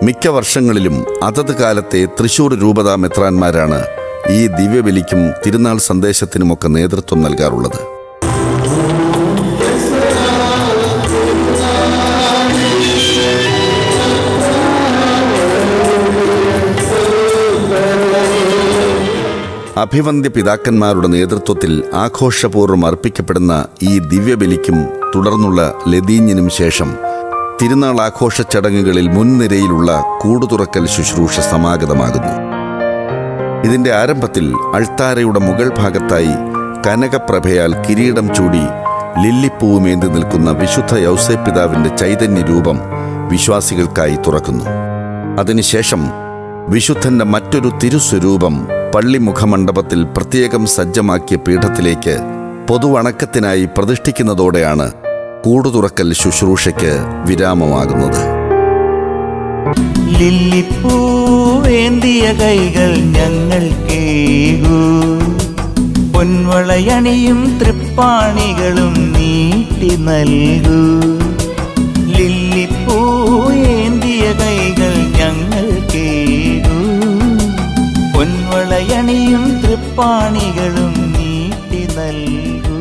മിക്ക വർഷങ്ങളിലും അതത് കാലത്തെ തൃശൂർ രൂപതാ മെത്രാന്മാരാണ് ഈ ദിവ്യബലിക്കും തിരുനാൾ സന്ദേശത്തിനുമൊക്കെ നേതൃത്വം നൽകാറുള്ളത്. അഭിവന്ദ്യ പിതാക്കന്മാരുടെ നേതൃത്വത്തിൽ ആഘോഷപൂർവ്വം അർപ്പിക്കപ്പെടുന്ന ഈ ദിവ്യബലിക്കും തുടർന്നുള്ള ലതീഞ്ഞിനും ശേഷം തിരുനാൾ ആഘോഷ ചടങ്ങുകളിൽ മുൻനിരയിലുള്ള കൂടുതുറക്കൽ ശുശ്രൂഷ സമാഗതമാകുന്നു. ഇതിന്റെ ആരംഭത്തിൽ അൾത്താരയുടെ മുകൾ ഭാഗത്തായി കനകപ്രഭയാൽ കിരീടം ചൂടി ലില്ലിപ്പൂവുമേന്തി നിൽക്കുന്ന വിശുദ്ധ യൗസേപ്പിതാവിന്റെ ചൈതന്യ രൂപം വിശ്വാസികൾക്കായി തുറക്കുന്നു. അതിനുശേഷം വിശുദ്ധന്റെ മറ്റൊരു തിരുസ്വരൂപം പള്ളിമുഖമണ്ഡപത്തിൽ പ്രത്യേകം സജ്ജമാക്കിയ പീഠത്തിലേക്ക് പൊതുവണക്കത്തിനായി പ്രതിഷ്ഠിക്കുന്നതോടെയാണ് കൂടുതുറക്കൽ ശുശ്രൂഷയ്ക്ക് വിരാമമാകുന്നത്. ലില്ലിപ്പൂവേന്തിയ കൈകൾ ഞങ്ങൾക്കേകൂ, പൊൻവളയണിയും തൃപ്പാണികളും നീട്ടി നൽകൂ. ലില്ലിപ്പൂവേന്തിയ കൈകൾ ഞങ്ങൾക്കേകൂ, പൊൻവളയണിയും തൃപ്പാണികളും നീട്ടി നൽകൂ.